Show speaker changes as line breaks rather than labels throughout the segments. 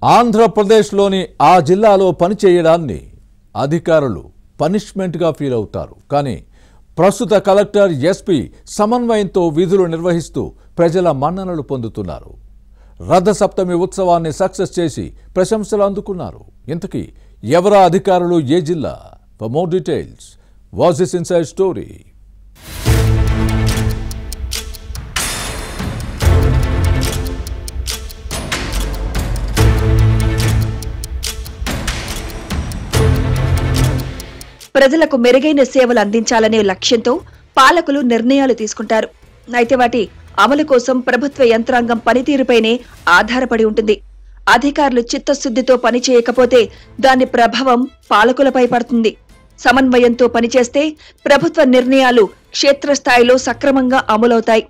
ఆంధ్రప్రదేశ్లోని ఆ జిల్లాలో పనిచేయడాన్ని అధికారులు పనిష్మెంట్గా ఫీల్ అవుతారు. కానీ ప్రస్తుత కలెక్టర్ ఎస్పీ సమన్వయంతో విధులు నిర్వహిస్తూ ప్రజల మన్ననలు పొందుతున్నారు. రథసప్తమి ఉత్సవాన్ని సక్సెస్ చేసి ప్రశంసలు అందుకున్నారు. ఇంతకీ ఎవరా అధికారులు, ఏ జిల్లా? For more details watch this inside story.
ప్రజలకు మెరుగైన సేవలు అందించాలనే లక్ష్యంతో పాలకులు నిర్ణయాలు తీసుకుంటారు. అయితే వాటి అమలు కోసం ప్రభుత్వ యంత్రాంగం పనితీరుపైనే ఆధారపడి ఉంటుంది. అధికారులు చిత్తశుద్ధితో పనిచేయకపోతే దాని ప్రభావం పాలకులపై పడుతుంది. సమన్వయంతో పనిచేస్తే ప్రభుత్వ నిర్ణయాలు క్షేత్రస్థాయిలో సక్రమంగా అమలవుతాయి.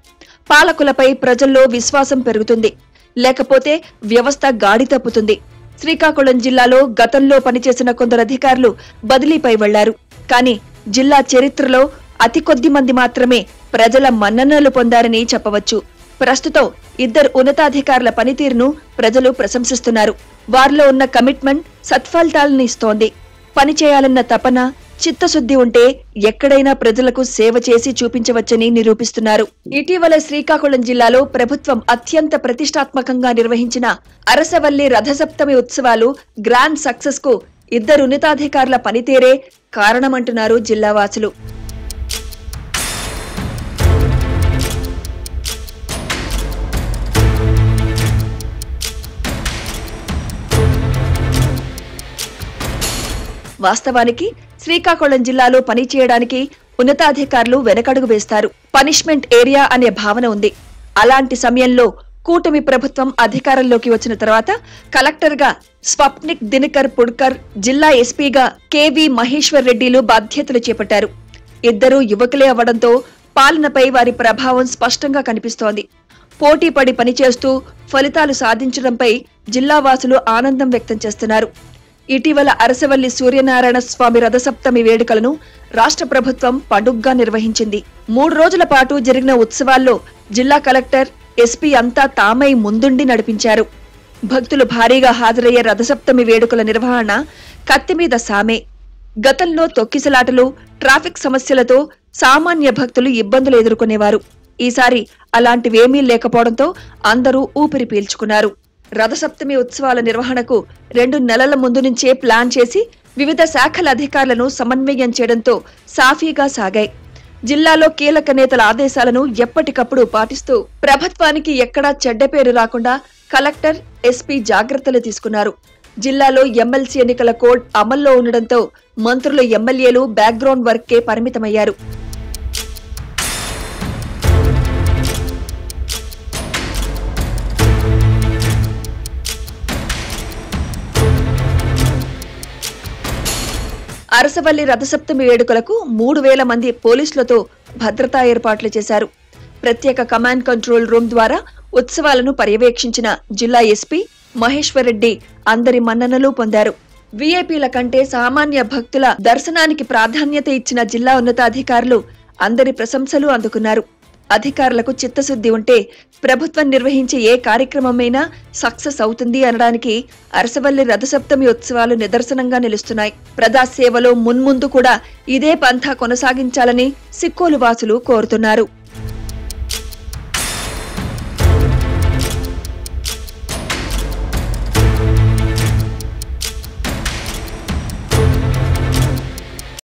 పాలకులపై ప్రజల్లో విశ్వాసం పెరుగుతుంది. లేకపోతే వ్యవస్థ గాడి తప్పుతుంది. శ్రీకాకుళం జిల్లాలో గతంలో పనిచేసిన కొందరు అధికారులు బదిలీపై వెళ్లారు. కానీ జిల్లా చరిత్రలో అతి కొద్ది మంది మాత్రమే ప్రజల మన్ననలు పొందారని చెప్పవచ్చు. ప్రస్తుతం 2 ఉన్నతాధికారుల పనితీరును ప్రజలు ప్రశంసిస్తున్నారు. వారిలో ఉన్న కమిట్మెంట్ సత్ఫలితాలను ఇస్తోంది. పనిచేయాలన్న తపన, చిత్తశుద్ధి ఉంటే ఎక్కడైనా ప్రజలకు సేవ చేసి చూపించవచ్చని నిరూపిస్తున్నారు. ఇటీవల శ్రీకాకుళం జిల్లాలో ప్రభుత్వం అత్యంత ప్రతిష్టాత్మకంగా నిర్వహించిన అరసవల్లి రథసప్తమి ఉత్సవాలు గ్రాండ్ సక్సెస్ కు 2 ఉన్నతాధికారుల పనితీరే కారణమంటున్నారు జిల్లావాసులు. వాస్తవానికి శ్రీకాకుళం జిల్లాలో పనిచేయడానికి ఉన్నతాధికారులు వెనకడుగు వేస్తారు. పనిష్మెంట్ ఏరియా అనే భావన ఉంది. అలాంటి సమయంలో కూటమి ప్రభుత్వం అధికారంలోకి వచ్చిన తర్వాత కలెక్టర్ గా స్వప్నిక్ దినకర్ పుడ్కర్, జిల్లా ఎస్పీగా కెవి మహేశ్వర్ రెడ్డిలు బాధ్యతలు చేపట్టారు. 2 యువకులే అవ్వడంతో పాలనపై వారి ప్రభావం స్పష్టంగా కనిపిస్తోంది. పోటీపడి పనిచేస్తూ ఫలితాలు సాధించడంపై జిల్లావాసులు ఆనందం వ్యక్తం చేస్తున్నారు. ఇటీవల అరసవల్లి సూర్యనారాయణ స్వామి రథసప్తమి వేడుకలను రాష్ట్ర ప్రభుత్వం పండుగగా నిర్వహించింది. 3 రోజుల పాటు జరిగిన ఉత్సవాల్లో జిల్లా కలెక్టర్, ఎస్పీ అంతా తామై ముందుండి నడిపించారు. భక్తులు భారీగా హాజరయ్యే రథసప్తమి వేడుకల నిర్వహణ కత్తిమీద సామే. గతంలో తొక్కిసలాటలు, ట్రాఫిక్ సమస్యలతో సామాన్య భక్తులు ఇబ్బందులు ఎదుర్కొనేవారు. ఈసారి అలాంటివేమీ లేకపోవడంతో అందరూ ఊపిరి పీల్చుకున్నారు. రథసప్తమి ఉత్సవాల నిర్వహణకు 2 నెలల ముందు నుంచే ప్లాన్ చేసి వివిధ శాఖల అధికారులను సమన్వయం చేయడంతో సాఫీగా సాగాయి. జిల్లాలో కీలక నేతల ఆదేశాలను ఎప్పటికప్పుడు పాటిస్తూ ప్రభుత్వానికి ఎక్కడా చెడ్డ పేరు రాకుండా కలెక్టర్, ఎస్పీ జాగ్రత్తలు తీసుకున్నారు. జిల్లాలో ఎమ్మెల్సీ ఎన్నికల కోడ్ అమల్లో ఉండడంతో మంత్రులు, ఎమ్మెల్యేలు బ్యాక్గ్రౌండ్ వర్క్కే పరిమితమయ్యారు. అరసవల్లి రథసప్తమి వేడుకలకు 3000 మంది పోలీసులతో భద్రతా ఏర్పాట్లు చేశారు. ప్రత్యేక కమాండ్ కంట్రోల్ రూమ్ ద్వారా ఉత్సవాలను పర్యవేక్షించిన జిల్లా ఎస్పీ మహేశ్వర్ రెడ్డి అందరి మన్ననలు పొందారు. వీఐపీల కంటే సామాన్య భక్తుల దర్శనానికి ప్రాధాన్యత ఇచ్చిన జిల్లా ఉన్నతాధికారులు అందరి ప్రశంసలు అందుకున్నారు. అధికారులకు చిత్తశుద్ధి ఉంటే ప్రభుత్వం నిర్వహించే ఏ కార్యక్రమమైనా సక్సెస్ అవుతుంది అనడానికి అరసవల్లి రథసప్తమి ఉత్సవాలు నిదర్శనంగా నిలుస్తున్నాయి. ప్రజాసేవలో మున్ముందు కూడా ఇదే పంథా కొనసాగించాలని సిక్కోలు వాసులు కోరుతున్నారు.